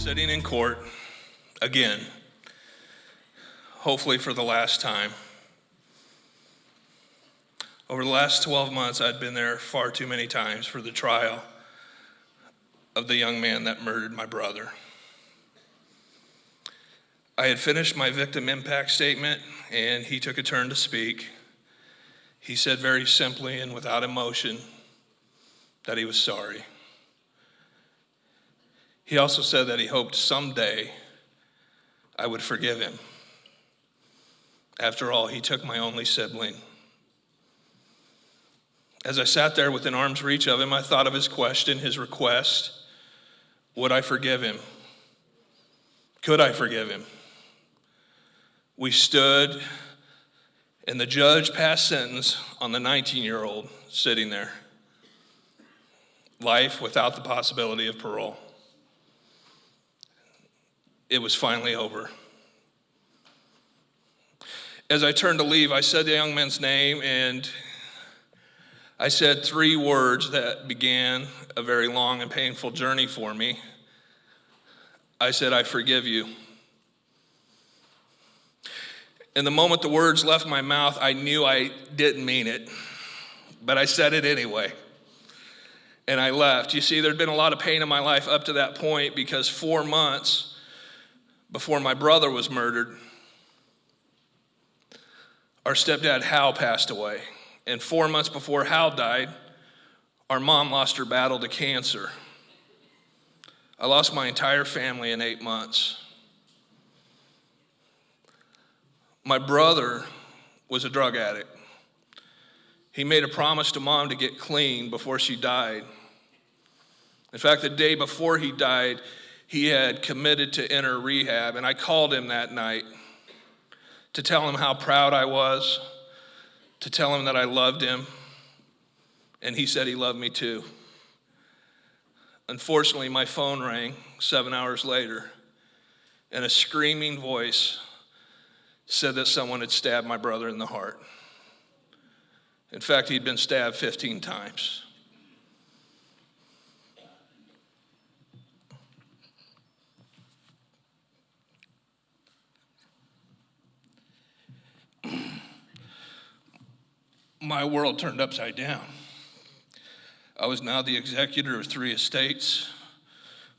sitting in court again, hopefully for the last time. Over the last 12 months, I'd been there far too many times for the trial of the young man that murdered my brother. I had finished my victim impact statement, and he took a turn to speak. He said very simply and without emotion that he was sorry. He also said that he hoped someday I would forgive him. After all, he took my only sibling. As I sat there within arm's reach of him, I thought of his question, his request. Would I forgive him? Could I forgive him? We stood, and the judge passed sentence on the 19-year-old sitting there. Life without the possibility of parole. It was finally over. As I turned to leave, I said the young man's name, and I said 3 words that began a very long and painful journey for me. I said, I forgive you. And the moment the words left my mouth, I knew I didn't mean it, but I said it anyway. And I left. You see, there'd been a lot of pain in my life up to that point because 4 months before my brother was murdered, our stepdad Hal passed away. And 4 months before Hal died, our mom lost her battle to cancer. I lost my entire family in 8 months. My brother was a drug addict. He made a promise to mom to get clean before she died. In fact, the day before he died, he had committed to enter rehab, and I called him that night to tell him how proud I was, to tell him that I loved him, and he said he loved me too. Unfortunately, my phone rang 7 hours later, and a screaming voice said that someone had stabbed my brother in the heart. In fact, he'd been stabbed 15 times. My world turned upside down. I was now the executor of 3 estates,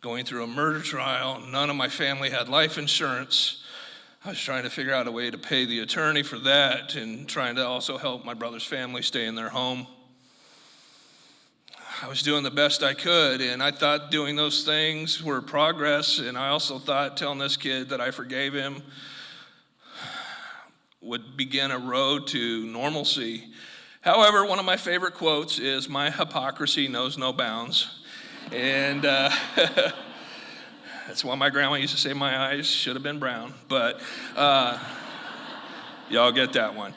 going through a murder trial. None of my family had life insurance. I was trying to figure out a way to pay the attorney for that and trying to also help my brother's family stay in their home. I was doing the best I could, and I thought doing those things were progress, and I also thought telling this kid that I forgave him would begin a road to normalcy. However, one of my favorite quotes is, "My hypocrisy knows no bounds." And that's why my grandma used to say my eyes should have been brown, but y'all get that one.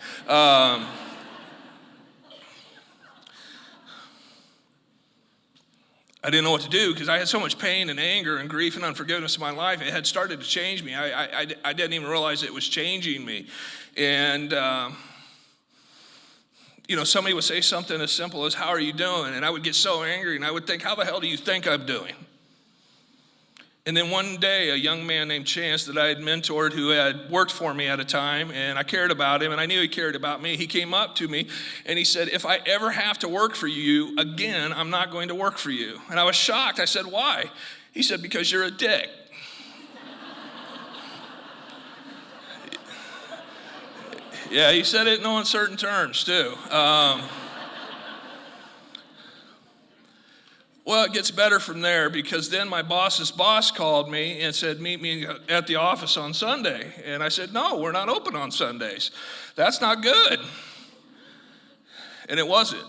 I didn't know what to do because I had so much pain and anger and grief and unforgiveness in my life. It had started to change me. I didn't even realize it was changing me. And somebody would say something as simple as, "How are you doing?" And I would get so angry, and I would think, how the hell do you think I'm doing? And then one day, a young man named Chance that I had mentored, who had worked for me at a time, and I cared about him, and I knew he cared about me, he came up to me, and he said, "If I ever have to work for you again, I'm not going to work for you." And I was shocked. I said, "Why?" He said, "Because you're a dick." Yeah, he said it in no uncertain terms, too. Well, it gets better from there, because then my boss's boss called me and said, "Meet me at the office on Sunday." And I said, "No, we're not open on Sundays. That's not good." And it wasn't.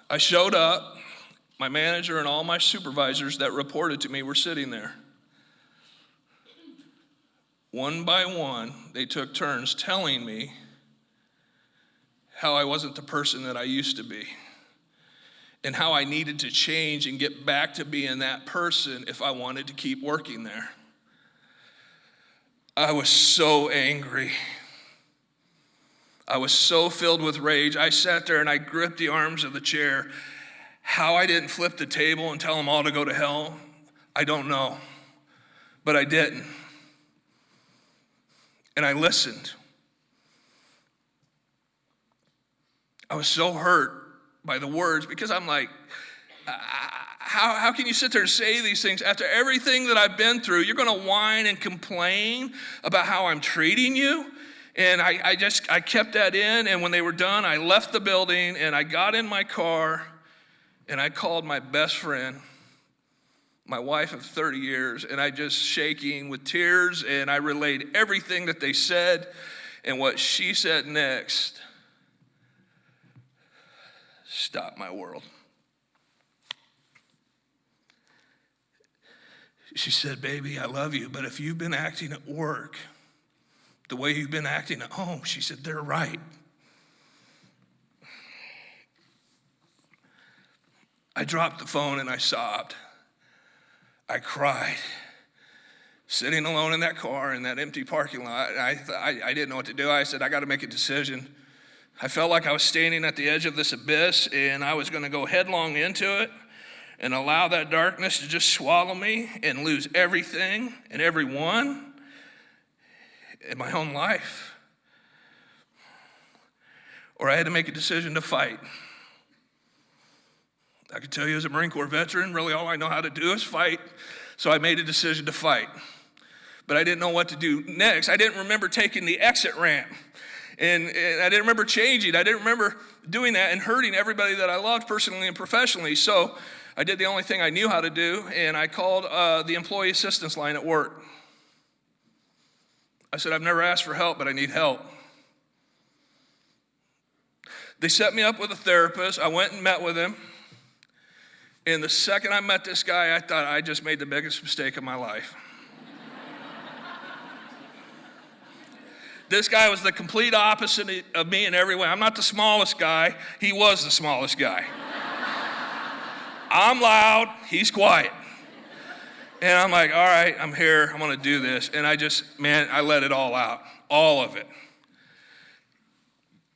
I showed up. My manager and all my supervisors that reported to me were sitting there. One by one, they took turns telling me how I wasn't the person that I used to be, and how I needed to change and get back to being that person if I wanted to keep working there. I was so angry. I was so filled with rage. I sat there and I gripped the arms of the chair. How I didn't flip the table and tell them all to go to hell, I don't know. But I didn't. And I listened. I was so hurt by the words because I'm like, how can you sit there and say these things after everything that I've been through? You're going to whine and complain about how I'm treating you? And I kept that in, and when they were done, I left the building, and I got in my car, and I called my best friend, my wife of 30 years, and I just shaking with tears, and I relayed everything that they said, and what she said next stopped my world. She said, baby, I love you, but if you've been acting at work the way you've been acting at home, she said, they're right. I dropped the phone and I sobbed. I cried, sitting alone in that car in that empty parking lot. I didn't know what to do. I said, I got to make a decision. I felt like I was standing at the edge of this abyss, and I was going to go headlong into it and allow that darkness to just swallow me and lose everything and everyone in my own life. Or I had to make a decision to fight. I can tell you as a Marine Corps veteran, really all I know how to do is fight. So I made a decision to fight. But I didn't know what to do next. I didn't remember taking the exit ramp. And I didn't remember changing. I didn't remember doing that and hurting everybody that I loved personally and professionally. So I did the only thing I knew how to do, and I called the employee assistance line at work. I said, I've never asked for help, but I need help. They set me up with a therapist. I went and met with him. And the second I met this guy, I thought I just made the biggest mistake of my life. This guy was the complete opposite of me in every way. I'm not the smallest guy. He was the smallest guy. I'm loud. He's quiet. And I'm like, all right, I'm here. I'm going to do this. And I let it all out. All of it.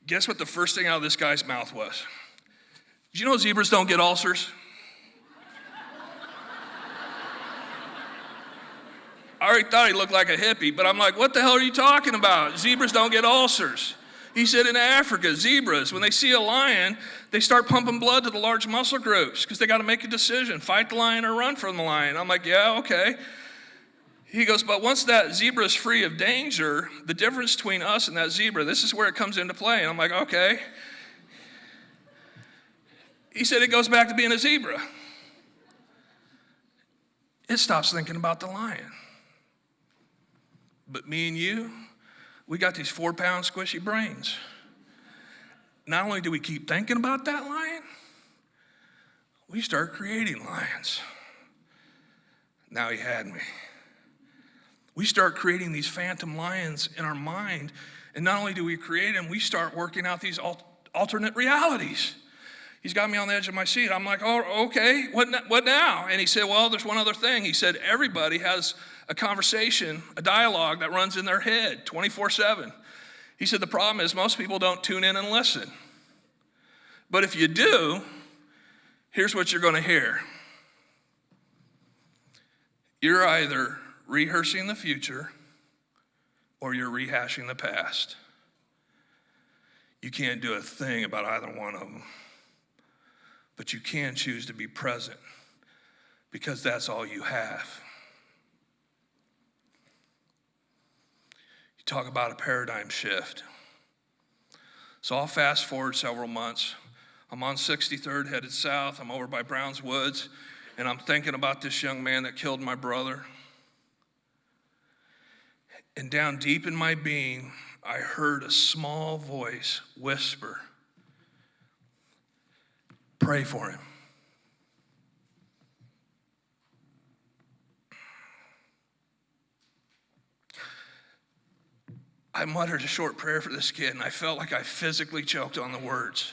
Guess what the first thing out of this guy's mouth was? Did you know zebras don't get ulcers? I already thought he looked like a hippie, but I'm like, what the hell are you talking about? Zebras don't get ulcers. He said in Africa, zebras, when they see a lion, they start pumping blood to the large muscle groups because they got to make a decision, fight the lion or run from the lion. I'm like, yeah, okay. He goes, but once that zebra is free of danger, the difference between us and that zebra, this is where it comes into play. And I'm like, okay. He said it goes back to being a zebra. It stops thinking about the lion. But me and you, we got these 4-pound squishy brains. Not only do we keep thinking about that lion, we start creating lions. Now he had me. We start creating these phantom lions in our mind, and not only do we create them, we start working out these alternate realities. He's got me on the edge of my seat. I'm like, oh, okay, what now? And he said, well, there's one other thing. He said, everybody has a conversation, a dialogue that runs in their head 24/7. He said, the problem is most people don't tune in and listen. But if you do, here's what you're going to hear. You're either rehearsing the future or you're rehashing the past. You can't do a thing about either one of them. But you can choose to be present because that's all you have. You talk about a paradigm shift. So I'll fast forward several months. I'm on 63rd headed south. I'm over by Browns Woods, and I'm thinking about this young man that killed my brother. And down deep in my being, I heard a small voice whisper, pray for him. I muttered a short prayer for this kid, and I felt like I physically choked on the words.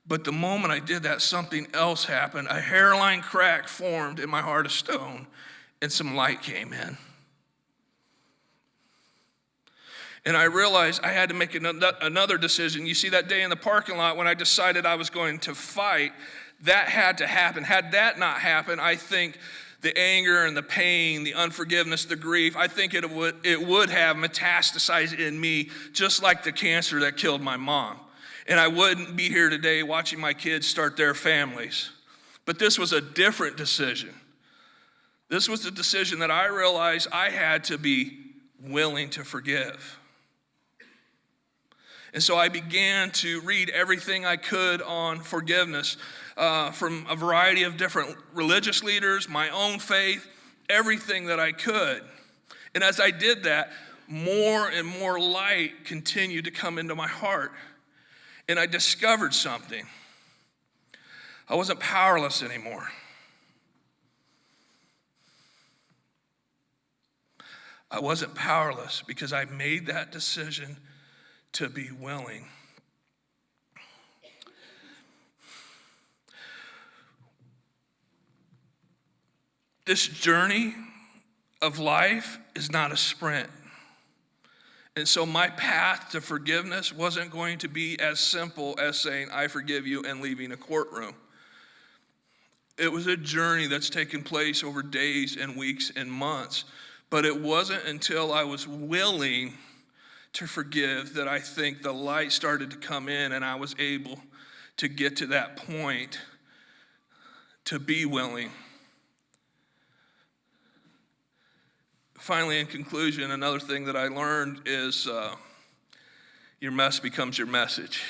But the moment I did that, something else happened. A hairline crack formed in my heart of stone, and some light came in. And I realized I had to make another decision. You see, that day in the parking lot when I decided I was going to fight, that had to happen. Had that not happened, I think the anger and the pain, the unforgiveness, the grief, I think it would have metastasized in me just like the cancer that killed my mom. And I wouldn't be here today watching my kids start their families. But this was a different decision. This was the decision that I realized I had to be willing to forgive. And so I began to read everything I could on forgiveness from a variety of different religious leaders, my own faith, everything that I could. And as I did that, more and more light continued to come into my heart. And I discovered something. I wasn't powerless anymore. I wasn't powerless because I made that decision to be willing. This journey of life is not a sprint. And so my path to forgiveness wasn't going to be as simple as saying, I forgive you, and leaving a courtroom. It was a journey that's taken place over days and weeks and months. But it wasn't until I was willing to forgive that I think the light started to come in, and I was able to get to that point to be willing. Finally, in conclusion, another thing that I learned is your mess becomes your message.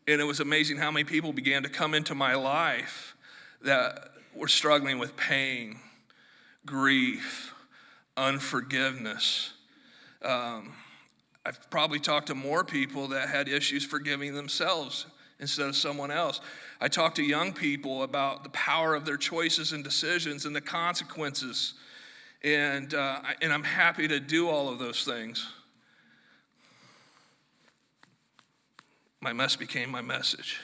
And it was amazing how many people began to come into my life that were struggling with pain, grief, unforgiveness. I've probably talked to more people that had issues forgiving themselves instead of someone else. I talked to young people about the power of their choices and decisions and the consequences. And I'm happy to do all of those things. My mess became my message.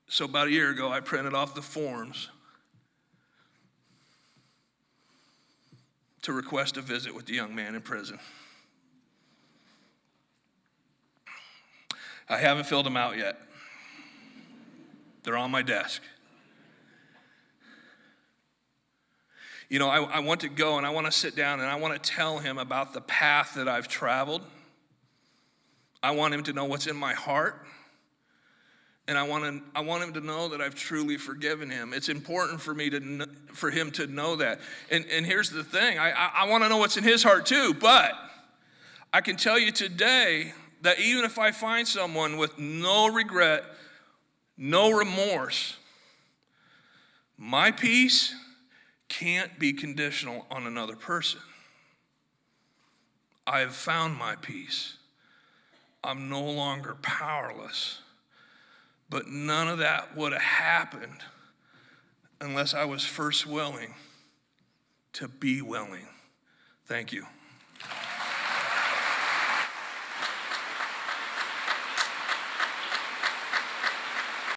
So about a year ago, I printed off the forms to request a visit with the young man in prison. I haven't filled them out yet. They're on my desk. You know, I want to go and I want to sit down and I want to tell him about the path that I've traveled. I want him to know what's in my heart. And I want him to know that I've truly forgiven him. It's important for me for him to know that. And here's the thing. I want to know what's in his heart too. But I can tell you today that even if I find someone with no regret, no remorse, my peace can't be conditional on another person. I have found my peace. I'm no longer powerless. But none of that would have happened unless I was first willing to be willing. Thank you.